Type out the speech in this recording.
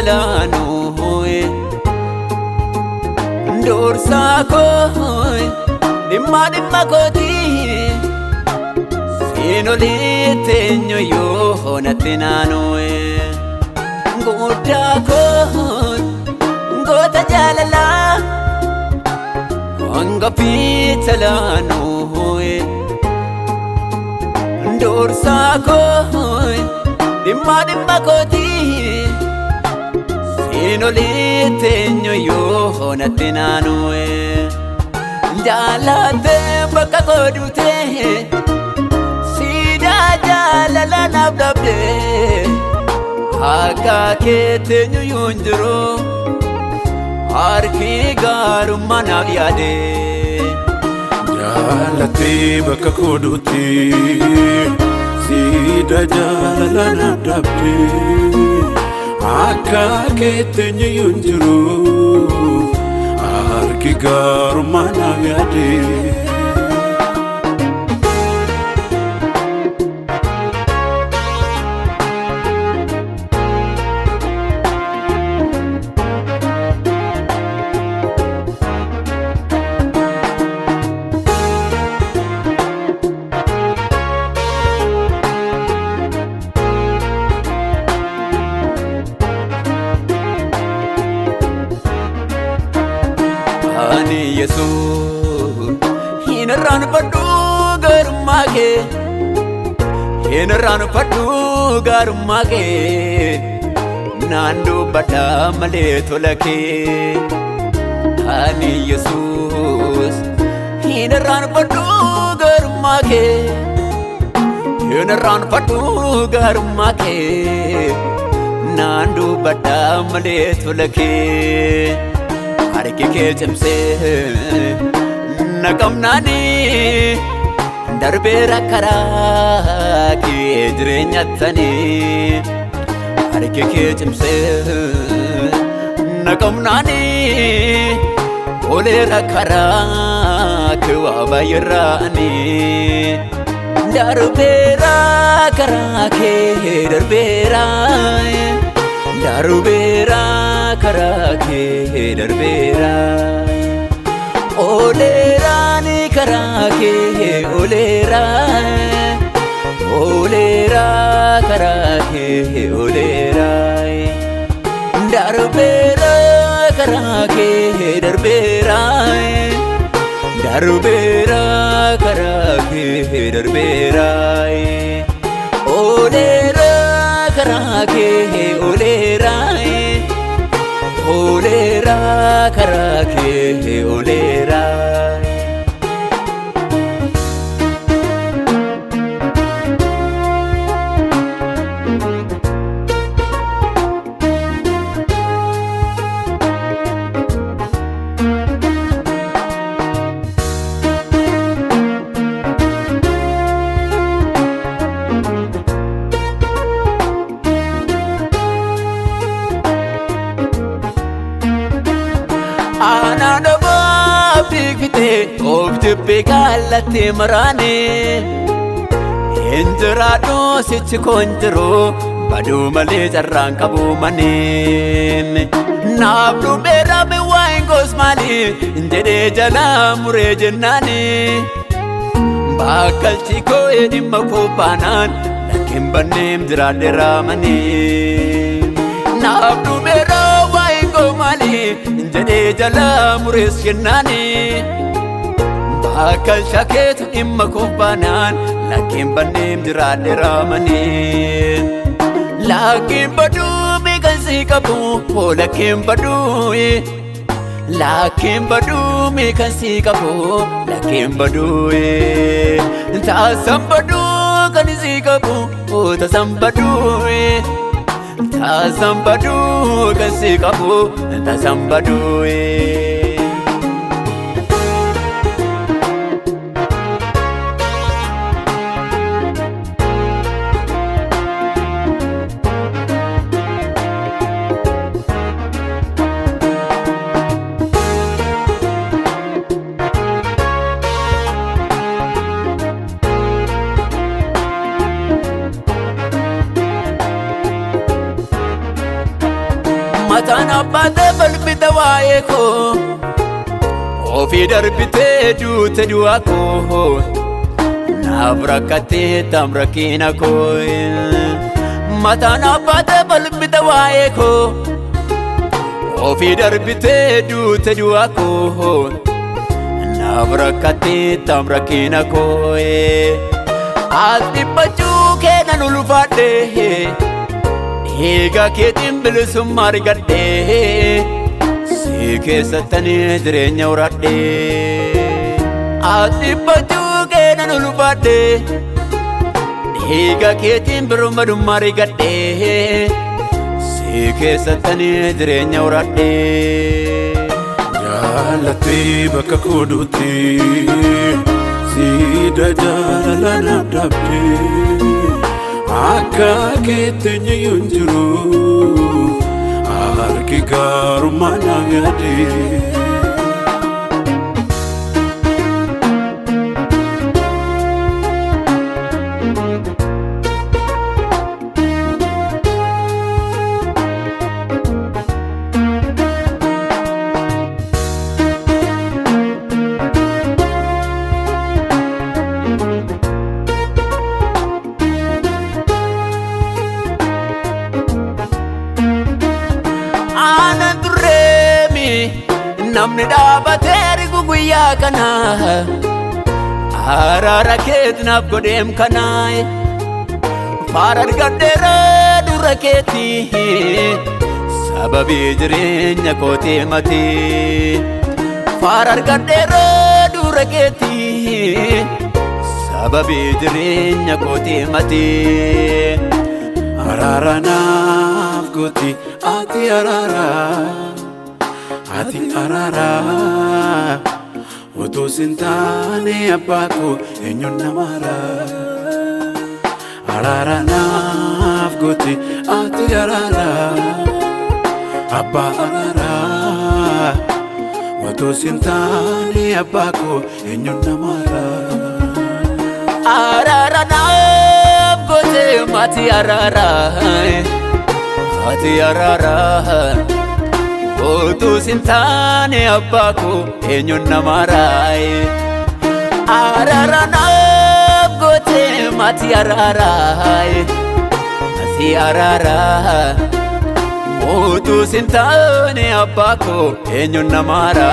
talaanoe Dorsakoe Dimma koti Sinolite nyoyo natinanoe Godakon Gota jalala Anga pitalaanoe Dorsakoe Dimma koti Sinolite nyoyo natinanoe Jalate baka kodute Sida jalala nabdabde Akka kete nyoyo njiro Harki garumma naaf yaade Jalate baka kodute Sida jalala nabdabde Akka kete nyoyo njiro Harki garumma naaf yaade Ani Yesus Hinarraan fadhu garummaa kee Hinarraan fadhu garummaa kee Naan dubbadha malee tola kee Ani Yesus Hinarraan fadhu garummaa kee Hinarraan fadhu garummaa kee Naan dubbadha malee tola kee Harki kee cimsee naqamnaani darbeera karaa kee jireenyattani Harki kee cimsee naqamnaani oleera karaa kee waa baay'irraani darbeera karaa kee darbeera Darubera karake darbera Olera ni karake olera Olera karake olera Darbera karake darbera Darbera karake darbera Olera karake olera Olera karake olera Anadaba bigfite objibbe galate marane Injirado sichi konjiro badu male jarran qabu manen Nabdu bera me wain gosmali injede jala mure jennani Bakalchi ko edimma ko banan lakin bannem jirade ramani Nabdu bera wain gosmali Injede jala mures jennani Bakal shaketu imma kubbanan Lakin bannem jirade ramani Lakin badu mikan sikabu Oh lakin badu Lakin badu mikan sikabu Lakin badu Tasam badu kan sikabu Oh tasam badu Tasam badu kan sikabu Tasam badu abbaate balbita waa'ee koo ofii darbitee duute du'a koo naaf rakkattee tam rakkina koo mataan abbaate balbita waa'ee koo ofii darbitee duute du'a koo naaf rakkattee tam rakkina koo as dhiphachuu kee nan ulfaadhe dhiiga keetiin bilisummaa argadhe si keessattani jireenya horadhe as dhiphachuu kee nan ulfaadhe dhiiga keetiin birmadummaa argadhe si keessattani jireenya horadhe Jaalattee bakka kooduutti siida jaalala naaf dhaabdee akka keetti eenyuyyuu hin jiru harki gaarummaa naaf yaadee. namni dhaabatee argu guyyaa kana araara keeti naaf godheem kana faara argadheera dura keeti sababii jireenya kootee mati faara argadheera dura keeti sababii jireenya kootee mati araara naaf gooti ati araara ati araara utuu sin taane abbaa koo eenyuun namaara araara naaf gooti ati araara abbaa araara utuu sin taane abbaa koo eenyuun namaara araara naaf gooti ati araara ati araara utuu sin taane abbaa koo eenyuun namaara araara naaf goote ati araara ati araara utuu sin taane abbaa koo eenyuun namaara